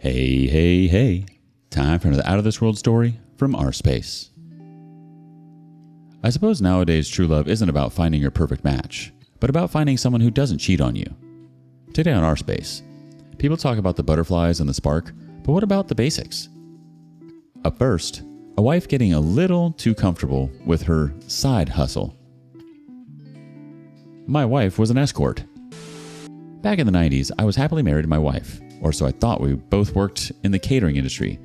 Hey, hey, hey. Time for another Out of This World story from rSpace. I suppose nowadays true love isn't about finding your perfect match, but about finding someone who doesn't cheat on you. Today on rSpace, people talk about the butterflies and the spark, but what about the basics? Up first, a wife getting a little too comfortable with her side hustle. My wife was an escort. Back in the 90s, I was happily married to my wife, or so I thought. We both worked in the catering industry.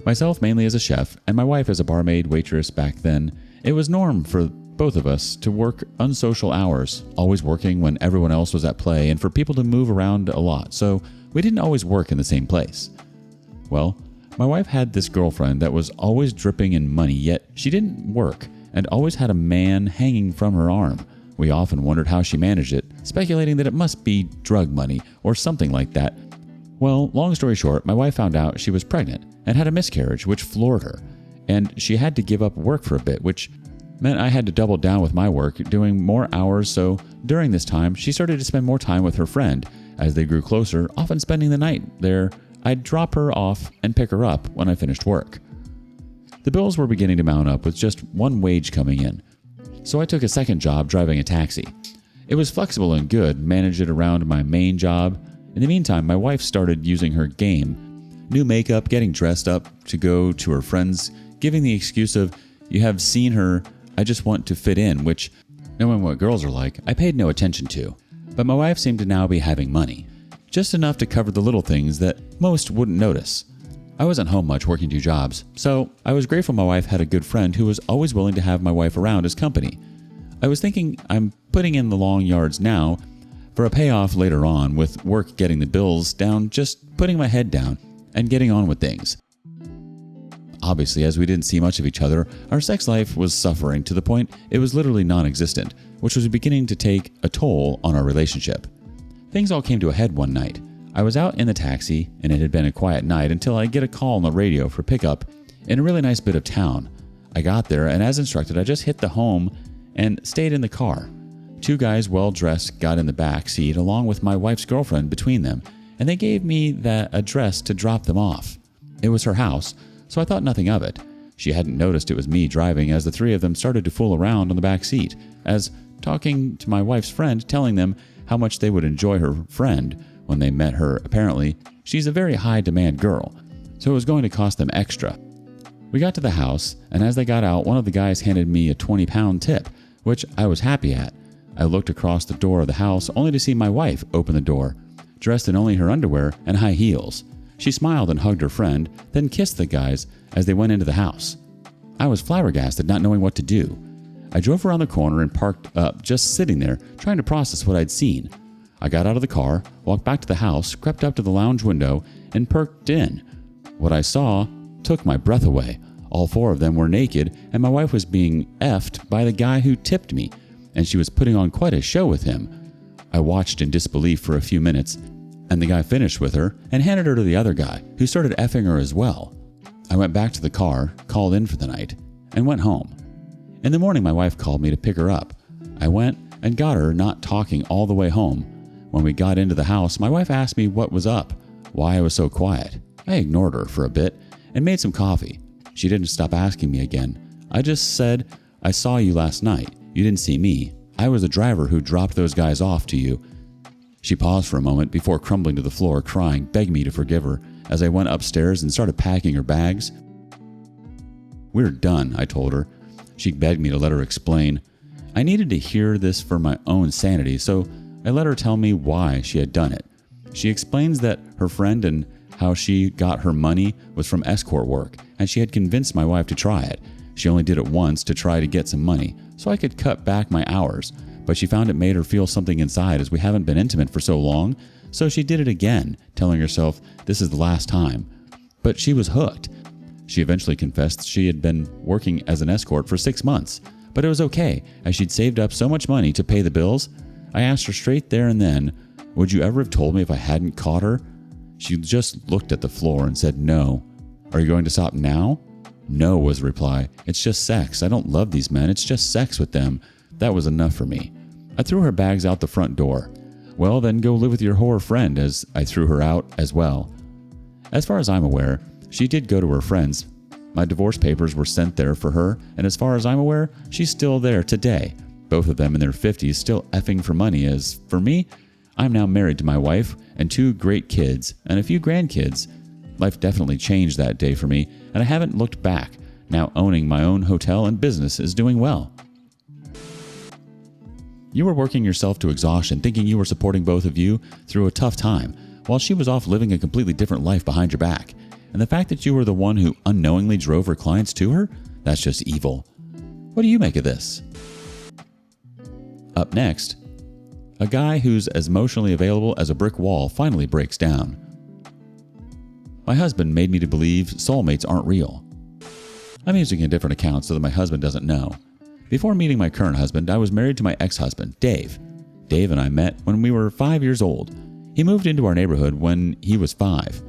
Myself mainly as a chef, and my wife as a barmaid waitress back then. It was norm for both of us to work unsocial hours, always working when everyone else was at play, and for people to move around a lot, so we didn't always work in the same place. Well, my wife had this girlfriend that was always dripping in money, yet she didn't work and always had a man hanging from her arm. We often wondered how she managed it, speculating that it must be drug money or something like that. Well, long story short, my wife found out she was pregnant and had a miscarriage, which floored her, and she had to give up work for a bit, which meant I had to double down with my work, doing more hours. So during this time, she started to spend more time with her friend. As they grew closer, often spending the night there, I'd drop her off and pick her up when I finished work. The bills were beginning to mount up with just one wage coming in, so I took a second job driving a taxi. It was flexible and good, managed it around my main job. In the meantime, my wife started using her game. New makeup, getting dressed up to go to her friends, giving the excuse of, "You have seen her, I just want to fit in," which, knowing what girls are like, I paid no attention to. But my wife seemed to now be having money, just enough to cover the little things that most wouldn't notice. I wasn't home much working 2 jobs, so I was grateful my wife had a good friend who was always willing to have my wife around as company. I was thinking I'm putting in the long yards now for a payoff later on, with work getting the bills down, just putting my head down and getting on with things. Obviously, as we didn't see much of each other, our sex life was suffering to the point it was literally non-existent, which was beginning to take a toll on our relationship. Things all came to a head one night. I was out in the taxi, and it had been a quiet night until I get a call on the radio for pickup in a really nice bit of town. I got there, and as instructed, I just hit the home and stayed in the car. 2 guys well-dressed got in the back seat along with my wife's girlfriend between them, and they gave me that address to drop them off. It was her house, so I thought nothing of it. She hadn't noticed it was me driving as the 3 of them started to fool around on the back seat, as talking to my wife's friend, telling them how much they would enjoy her friend when they met her. Apparently, she's a very high-demand girl, so it was going to cost them extra. We got to the house, and as they got out, one of the guys handed me a 20-pound tip, which I was happy at. I looked across the door of the house only to see my wife open the door, dressed in only her underwear and high heels. She smiled and hugged her friend, then kissed the guys as they went into the house. I was flabbergasted, not knowing what to do. I drove around the corner and parked up, just sitting there, trying to process what I'd seen. I got out of the car, walked back to the house, crept up to the lounge window, and perked in. What I saw took my breath away. All 4 of them were naked, and my wife was being effed by the guy who tipped me, and she was putting on quite a show with him. I watched in disbelief for a few minutes, and the guy finished with her and handed her to the other guy, who started effing her as well. I went back to the car, called in for the night, and went home. In the morning, my wife called me to pick her up. I went and got her, not talking, all the way home. When we got into the house, my wife asked me what was up, why I was so quiet. I ignored her for a bit and made some coffee. She didn't stop asking me again. I just said, "I saw you last night. You didn't see me. I was the driver who dropped those guys off to you." She paused for a moment before crumbling to the floor, crying, begged me to forgive her as I went upstairs and started packing her bags. "We're done," I told her. She begged me to let her explain. I needed to hear this for my own sanity, so I let her tell me why she had done it. She explains that her friend and how she got her money was from escort work, and she had convinced my wife to try it. She only did it once to try to get some money, so I could cut back my hours, but she found it made her feel something inside as we haven't been intimate for so long, so she did it again, telling herself this is the last time. But she was hooked. She eventually confessed she had been working as an escort for 6 months, but it was okay, as she'd saved up so much money to pay the bills. I asked her straight there and then, "Would you ever have told me if I hadn't caught her?" She just looked at the floor and said, "No." "Are you going to stop now?" "No," was the reply. "It's just sex. I don't love these men. It's just sex with them." That was enough for me. I threw her bags out the front door. "Well, then go live with your whore friend," as I threw her out as well. As far as I'm aware, she did go to her friends. My divorce papers were sent there for her, and as far as I'm aware, she's still there today. Both of them in their 50s, still effing for money. As for me, I'm now married to my wife and 2 great kids and a few grandkids. Life definitely changed that day for me, and I haven't looked back. Now owning my own hotel and business is doing well. You were working yourself to exhaustion, thinking you were supporting both of you through a tough time, while she was off living a completely different life behind your back. And the fact that you were the one who unknowingly drove her clients to her? That's just evil. What do you make of this? Up next, a guy who's as emotionally available as a brick wall finally breaks down. My husband made me to believe soulmates aren't real. I'm using a different account so that my husband doesn't know. Before meeting my current husband, I was married to my ex-husband, Dave. Dave and I met when we were 5 years old. He moved into our neighborhood when he was 5.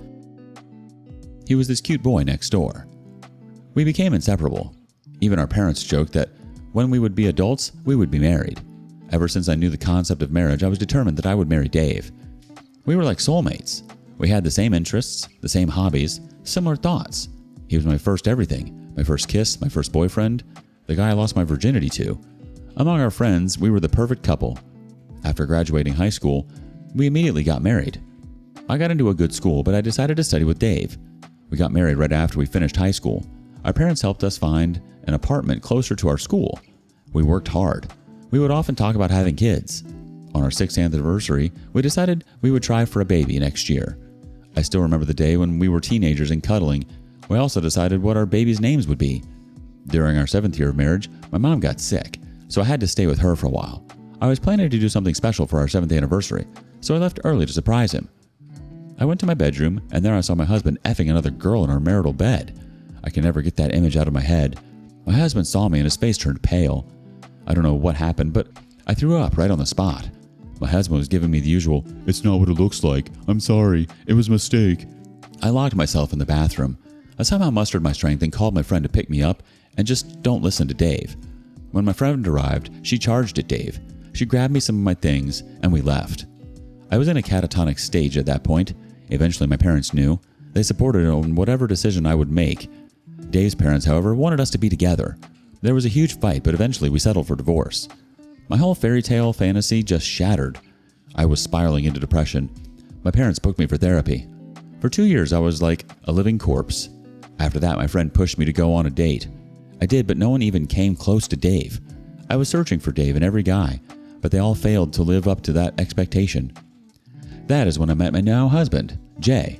He was this cute boy next door. We became inseparable. Even our parents joked that when we would be adults, we would be married. Ever since I knew the concept of marriage, I was determined that I would marry Dave. We were like soulmates. We had the same interests, the same hobbies, similar thoughts. He was my first everything, my first kiss, my first boyfriend, the guy I lost my virginity to. Among our friends, we were the perfect couple. After graduating high school, we immediately got married. I got into a good school, but I decided to study with Dave. We got married right after we finished high school. Our parents helped us find an apartment closer to our school. We worked hard. We would often talk about having kids. On our 6th anniversary, we decided we would try for a baby next year. I still remember the day when we were teenagers and cuddling. We also decided what our babies' names would be. During our 7th year of marriage, my mom got sick, so I had to stay with her for a while. I was planning to do something special for our 7th anniversary, so I left early to surprise him. I went to my bedroom, and there I saw my husband effing another girl in our marital bed. I can never get that image out of my head. My husband saw me and his face turned pale. I don't know what happened, but I threw up right on the spot. My husband was giving me the usual, "It's not what it looks like. I'm sorry. It was a mistake." I locked myself in the bathroom. I somehow mustered my strength and called my friend to pick me up and just don't listen to Dave. When my friend arrived, she charged at Dave. She grabbed me some of my things and we left. I was in a catatonic stage at that point. Eventually my parents knew. They supported on whatever decision I would make. Dave's parents, however, wanted us to be together. There was a huge fight, but eventually we settled for divorce. My whole fairy tale fantasy just shattered. I was spiraling into depression. My parents booked me for therapy. For 2 years, I was like a living corpse. After that, my friend pushed me to go on a date. I did, but no one even came close to Dave. I was searching for Dave in every guy, but they all failed to live up to that expectation. That is when I met my now husband, Jay.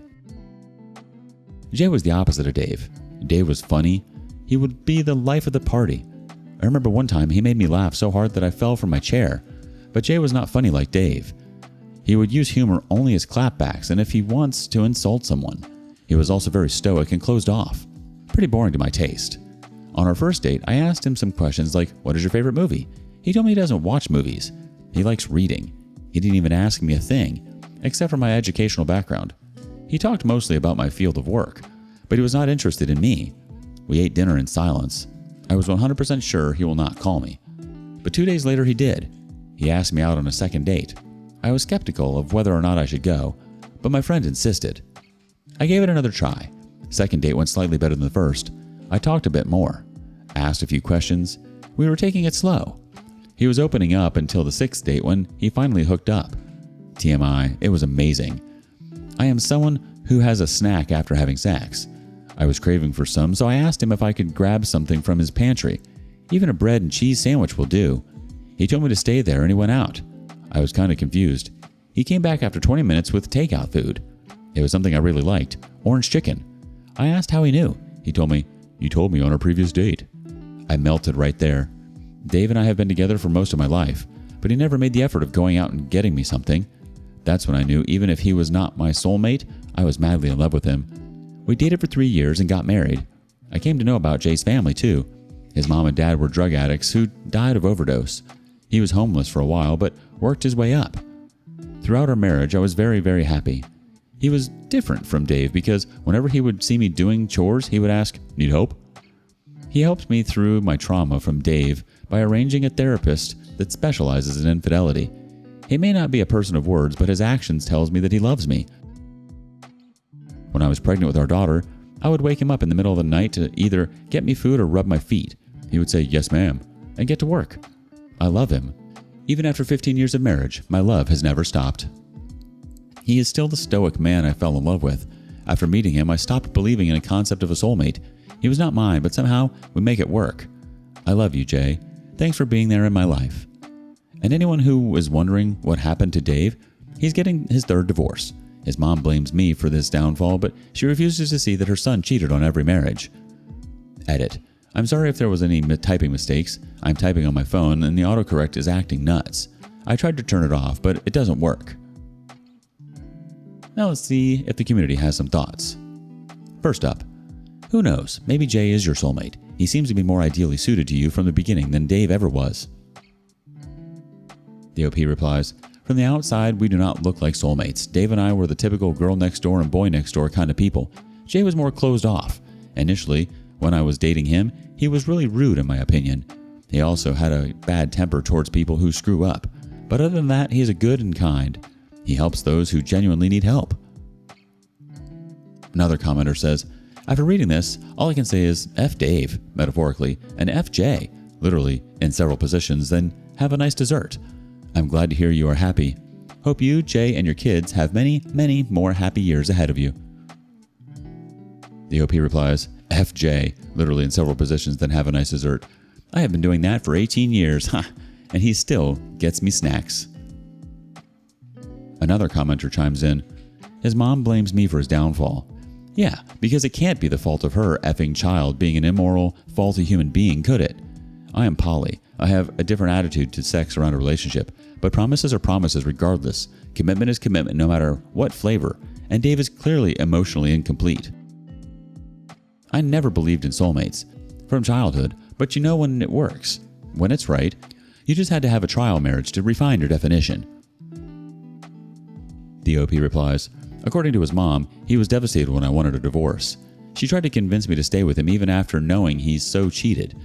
Jay was the opposite of Dave. Dave was funny. He would be the life of the party. I remember one time he made me laugh so hard that I fell from my chair. But Jay was not funny like Dave. He would use humor only as clapbacks and if he wants to insult someone. He was also very stoic and closed off. Pretty boring to my taste. On our first date, I asked him some questions like, "What is your favorite movie?" He told me he doesn't watch movies. He likes reading. He didn't even ask me a thing, except for my educational background. He talked mostly about my field of work, but he was not interested in me. We ate dinner in silence. I was 100% sure he will not call me. But 2 days later he did. He asked me out on a second date. I was skeptical of whether or not I should go, but my friend insisted. I gave it another try. Second date went slightly better than the first. I talked a bit more, asked a few questions. We were taking it slow. He was opening up until the 6th date when he finally hooked up. TMI, it was amazing. I am someone who has a snack after having sex. I was craving for some, so I asked him if I could grab something from his pantry. Even a bread and cheese sandwich will do. He told me to stay there and he went out. I was kind of confused. He came back after 20 minutes with takeout food. It was something I really liked, orange chicken. I asked how he knew. He told me, "You told me on our previous date." I melted right there. Dave and I have been together for most of my life, but he never made the effort of going out and getting me something. That's when I knew even if he was not my soulmate, I was madly in love with him. We dated for 3 years and got married. I came to know about Jay's family too. His mom and dad were drug addicts who died of overdose. He was homeless for a while, but worked his way up. Throughout our marriage, I was very, very happy. He was different from Dave because whenever he would see me doing chores, he would ask, "Need help?" He helped me through my trauma from Dave by arranging a therapist that specializes in infidelity. He may not be a person of words, but his actions tells me that he loves me. When I was pregnant with our daughter, I would wake him up in the middle of the night to either get me food or rub my feet. He would say, "Yes, ma'am," and get to work. I love him. Even after 15 years of marriage, my love has never stopped. He is still the stoic man I fell in love with. After meeting him, I stopped believing in a concept of a soulmate. He was not mine, but somehow we make it work. I love you, Jay. Thanks for being there in my life. And anyone who is wondering what happened to Dave, he's getting his third divorce. His mom blames me for this downfall, but she refuses to see that her son cheated on every marriage. Edit. I'm sorry if there was any typing mistakes. I'm typing on my phone and the autocorrect is acting nuts. I tried to turn it off, but it doesn't work. Now let's see if the community has some thoughts. First up, who knows? Maybe Jay is your soulmate. He seems to be more ideally suited to you from the beginning than Dave ever was. The OP replies, "From the outside, we do not look like soulmates. Dave and I were the typical girl next door and boy next door kind of people. Jay was more closed off. Initially, when I was dating him, he was really rude in my opinion. He also had a bad temper towards people who screw up. But other than that, he is good and kind. He helps those who genuinely need help." Another commenter says, "After reading this, all I can say is F Dave, metaphorically, and F Jay, literally, in several positions, then have a nice dessert. I'm glad to hear you are happy. Hope you, Jay, and your kids have many, many more happy years ahead of you." The OP replies, "F Jay, literally in several positions, then have a nice dessert. I have been doing that for 18 years, and he still gets me snacks." Another commenter chimes in, "His mom blames me for his downfall. Yeah, because it can't be the fault of her effing child being an immoral, faulty human being, could it? I am poly. I have a different attitude to sex around a relationship, but promises are promises regardless. Commitment is commitment no matter what flavor, and Dave is clearly emotionally incomplete. I never believed in soulmates from childhood, but you know when it works. When it's right, you just had to have a trial marriage to refine your definition." The OP replies, "According to his mom, he was devastated when I wanted a divorce. She tried to convince me to stay with him even after knowing he's so cheated.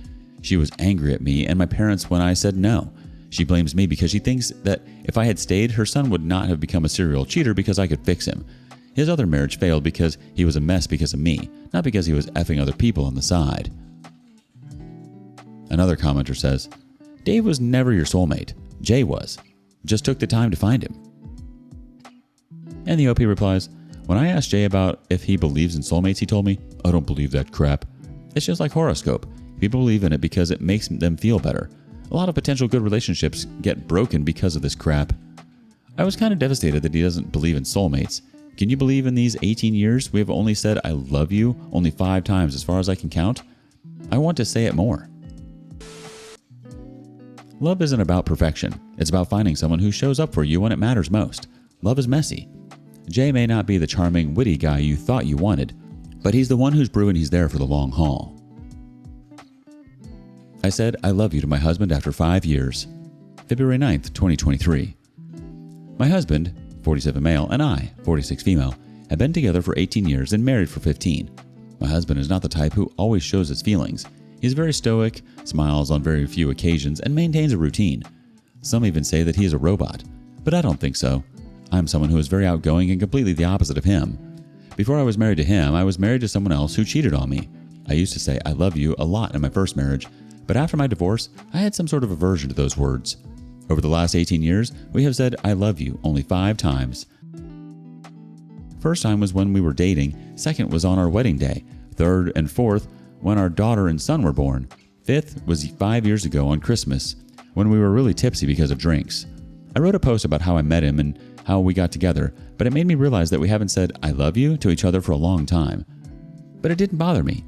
She was angry at me and my parents when I said no. She blames me because she thinks that if I had stayed, her son would not have become a serial cheater because I could fix him. His other marriage failed because he was a mess because of me, not because he was effing other people on the side." Another commenter says, "Dave was never your soulmate. Jay was. Just took the time to find him." And the OP replies, "When I asked Jay about if he believes in soulmates, he told me, 'I don't believe that crap. It's just like horoscope. People believe in it because it makes them feel better. A lot of potential good relationships get broken because of this crap.' I was kind of devastated that he doesn't believe in soulmates. Can you believe in these 18 years we have only said 'I love you' only 5 times as far as I can count? I want to say it more." Love isn't about perfection. It's about finding someone who shows up for you when it matters most. Love is messy. Jay may not be the charming, witty guy you thought you wanted, but he's the one who's proven he's there for the long haul. I said I love you to my husband after 5 years. February 9th, 2023. My husband, 47 male, and I, 46 female, have been together for 18 years and married for 15. My husband is not the type who always shows his feelings. He's very stoic, smiles on very few occasions, and maintains a routine. Some even say that he is a robot, but I don't think so. I'm someone who is very outgoing and completely the opposite of him. Before I was married to him, I was married to someone else who cheated on me. I used to say I love you a lot in my first marriage, but after my divorce, I had some sort of aversion to those words. Over the last 18 years, we have said I love you only 5 times. First time was when we were dating, second was on our wedding day, third and fourth when our daughter and son were born. Fifth was 5 years ago on Christmas, when we were really tipsy because of drinks. I wrote a post about how I met him and how we got together, but it made me realize that we haven't said I love you to each other for a long time. But it didn't bother me.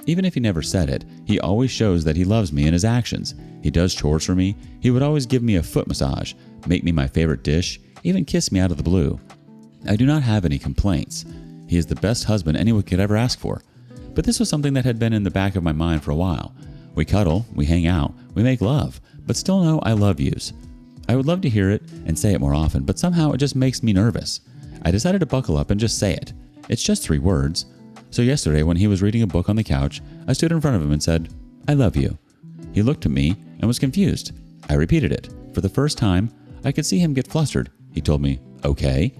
Even if he never said it, he always shows that he loves me in his actions. He does chores for me. He would always give me a foot massage, make me my favorite dish, even kiss me out of the blue. I do not have any complaints. He is the best husband anyone could ever ask for. But this was something that had been in the back of my mind for a while. We cuddle, we hang out, we make love, but still no I love yous. I would love to hear it and say it more often, but somehow it just makes me nervous. I decided to buckle up and just say it. It's just 3 words. So yesterday, when he was reading a book on the couch, I stood in front of him and said, "I love you." He looked at me and was confused. I repeated it. For the first time, I could see him get flustered. He told me, "Okay."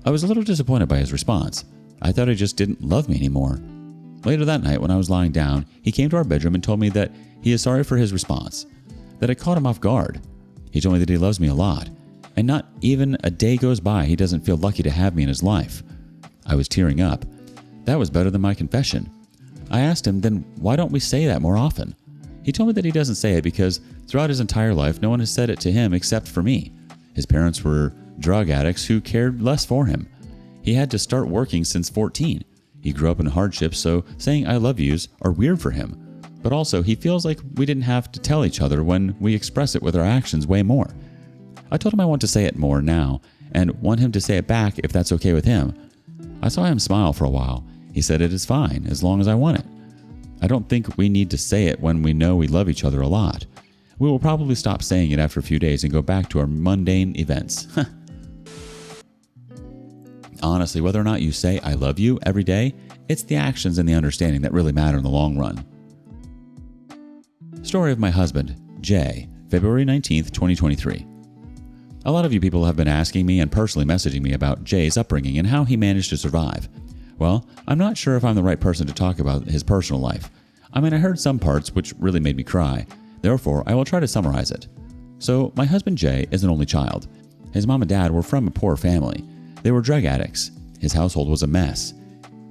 I was a little disappointed by his response. I thought he just didn't love me anymore. Later that night, when I was lying down, he came to our bedroom and told me that he is sorry for his response, that it caught him off guard. He told me that he loves me a lot, and not even a day goes by he doesn't feel lucky to have me in his life. I was tearing up. That was better than my confession. I asked him, then why don't we say that more often? He told me that he doesn't say it because throughout his entire life, no one has said it to him except for me. His parents were drug addicts who cared less for him. He had to start working since 14. He grew up in hardships, so saying I love yous are weird for him. But also, he feels like we didn't have to tell each other when we express it with our actions way more. I told him I want to say it more now and want him to say it back if that's okay with him. I saw him smile for a while. He said it is fine as long as I want it. I don't think we need to say it when we know we love each other a lot. We will probably stop saying it after a few days and go back to our mundane events. Honestly, whether or not you say I love you every day, it's the actions and the understanding that really matter in the long run. Story of my husband, Jay, February 19th, 2023. A lot of you people have been asking me and personally messaging me about Jay's upbringing and how he managed to survive. Well, I'm not sure if I'm the right person to talk about his personal life. I mean, I heard some parts which really made me cry. Therefore, I will try to summarize it. So, my husband Jay is an only child. His mom and dad were from a poor family. They were drug addicts. His household was a mess.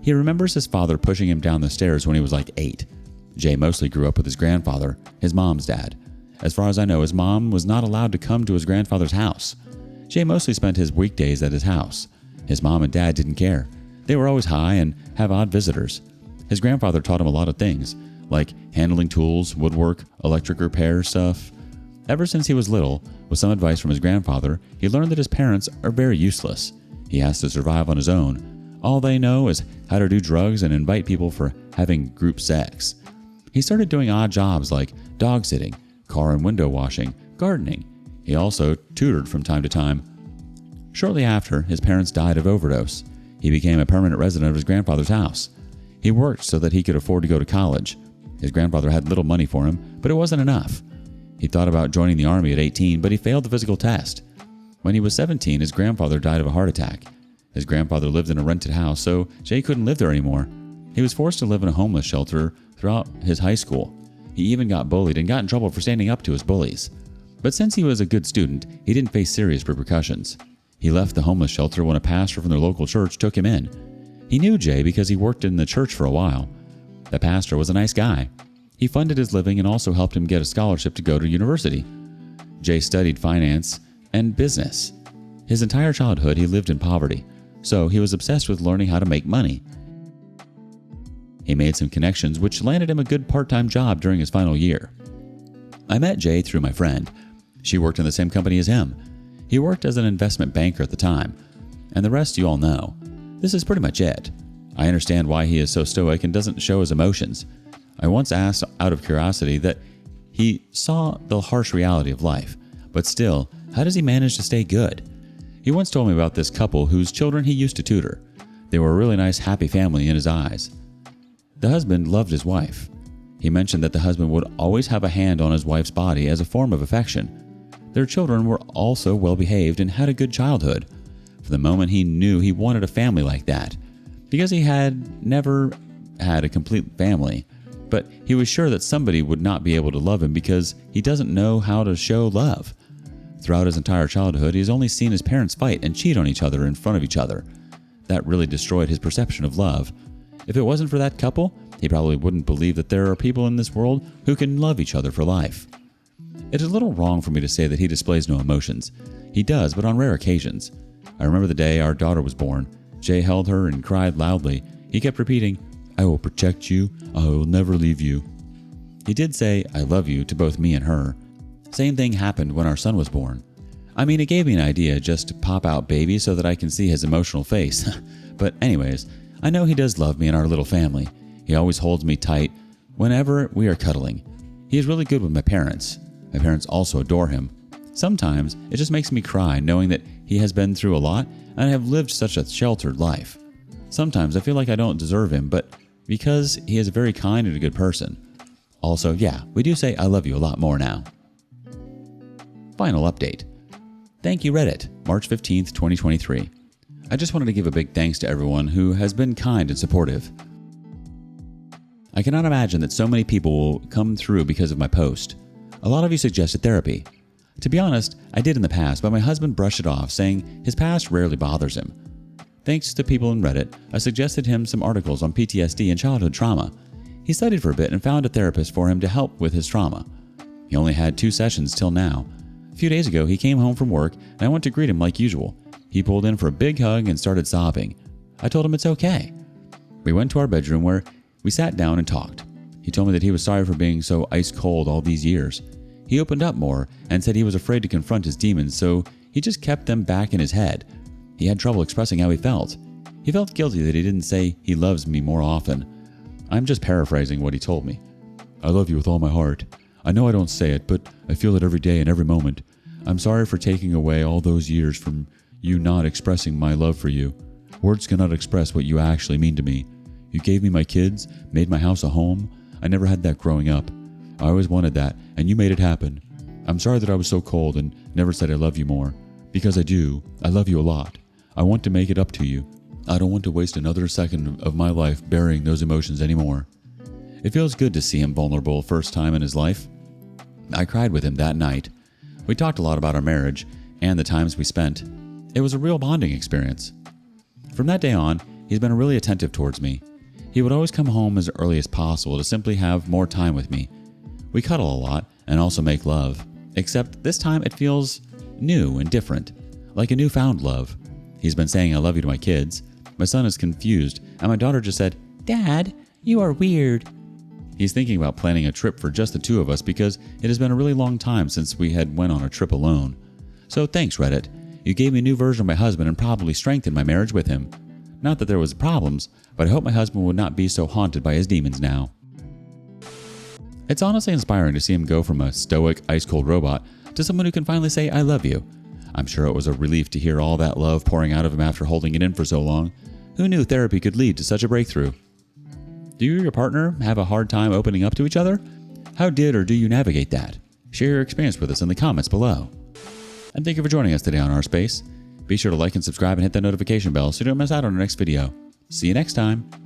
He remembers his father pushing him down the stairs when he was like 8. Jay mostly grew up with his grandfather, his mom's dad. As far as I know, his mom was not allowed to come to his grandfather's house. Jay mostly spent his weekdays at his house. His mom and dad didn't care. They were always high and have odd visitors. His grandfather taught him a lot of things, like handling tools, woodwork, electric repair stuff. Ever since he was little, with some advice from his grandfather, he learned that his parents are very useless. He has to survive on his own. All they know is how to do drugs and invite people for having group sex. He started doing odd jobs like dog sitting, car and window washing, gardening. He also tutored from time to time. Shortly after, his parents died of overdose. He became a permanent resident of his grandfather's house. He worked so that he could afford to go to college. His grandfather had little money for him, but it wasn't enough. He thought about joining the army at 18, but he failed the physical test. When he was 17, his grandfather died of a heart attack. His grandfather lived in a rented house, so Jay couldn't live there anymore. He was forced to live in a homeless shelter throughout his high school. He even got bullied and got in trouble for standing up to his bullies. But since he was a good student, he didn't face serious repercussions. He left the homeless shelter when a pastor from their local church took him in. He knew Jay because he worked in the church for a while. The pastor was a nice guy. He funded his living and also helped him get a scholarship to go to university. Jay studied finance and business. His entire childhood he lived in poverty, so he was obsessed with learning how to make money. He made some connections which landed him a good part-time job during his final year. I met Jay through my friend. She worked in the same company as him. He worked as an investment banker at the time, and the rest you all know. This is pretty much it. I understand why he is so stoic and doesn't show his emotions. I once asked out of curiosity that he saw the harsh reality of life, but still, how does he manage to stay good? He once told me about this couple whose children he used to tutor. They were a really nice, happy family in his eyes. The husband loved his wife. He mentioned that the husband would always have a hand on his wife's body as a form of affection. Their children were also well behaved and had a good childhood. From the moment he knew he wanted a family like that, because he had never had a complete family, but he was sure that somebody would not be able to love him because he doesn't know how to show love. Throughout his entire childhood, he's only seen his parents fight and cheat on each other in front of each other. That really destroyed his perception of love. If it wasn't for that couple, he probably wouldn't believe that there are people in this world who can love each other for life. It is a little wrong for me to say that he displays no emotions. He does, but on rare occasions. I remember the day our daughter was born. Jay held her and cried loudly. He kept repeating, "I will protect you. I will never leave you." He did say, "I love you" to both me and her. Same thing happened when our son was born. I mean, it gave me an idea just to pop out baby so that I can see his emotional face. But anyways, I know he does love me and our little family. He always holds me tight whenever we are cuddling. He is really good with my parents. My parents also adore him. Sometimes it just makes me cry knowing that he has been through a lot and I have lived such a sheltered life. Sometimes I feel like I don't deserve him, but because he is a very kind and a good person. Also, yeah, we do say I love you a lot more now. Final update. Thank you, Reddit, March 15th, 2023. I just wanted to give a big thanks to everyone who has been kind and supportive. I cannot imagine that so many people will come through because of my post. A lot of you suggested therapy. To be honest, I did in the past, but my husband brushed it off, saying his past rarely bothers him. Thanks to people in Reddit, I suggested him some articles on PTSD and childhood trauma. He studied for a bit and found a therapist for him to help with his trauma. He only had 2 sessions till now. A few days ago, he came home from work and I went to greet him like usual. He pulled in for a big hug and started sobbing. I told him it's okay. We went to our bedroom where we sat down and talked. He told me that he was sorry for being so ice cold all these years. He opened up more and said he was afraid to confront his demons, so he just kept them back in his head. He had trouble expressing how he felt. He felt guilty that he didn't say he loves me more often. I'm just paraphrasing what he told me. I love you with all my heart. I know I don't say it, but I feel it every day and every moment. I'm sorry for taking away all those years from you not expressing my love for you. Words cannot express what you actually mean to me. You gave me my kids, made my house a home. I never had that growing up. I always wanted that, and you made it happen. I'm sorry that I was so cold and never said I love you more. Because I do. I love you a lot. I want to make it up to you. I don't want to waste another second of my life burying those emotions anymore. It feels good to see him vulnerable first time in his life. I cried with him that night. We talked a lot about our marriage and the times we spent. It was a real bonding experience. From that day on, he's been really attentive towards me. He would always come home as early as possible to simply have more time with me. We cuddle a lot and also make love, except this time it feels new and different, like a newfound love. He's been saying I love you to my kids. My son is confused, and my daughter just said, "Dad, you are weird." He's thinking about planning a trip for just the 2 of us because it has been a really long time since we had went on a trip alone. So thanks, Reddit. You gave me a new version of my husband and probably strengthened my marriage with him. Not that there was problems, but I hope my husband would not be so haunted by his demons now. It's honestly inspiring to see him go from a stoic, ice-cold robot to someone who can finally say, I love you. I'm sure it was a relief to hear all that love pouring out of him after holding it in for so long. Who knew therapy could lead to such a breakthrough? Do you or your partner have a hard time opening up to each other? How did or do you navigate that? Share your experience with us in the comments below. And thank you for joining us today on rSpace. Be sure to like and subscribe and hit that notification bell so you don't miss out on our next video. See you next time.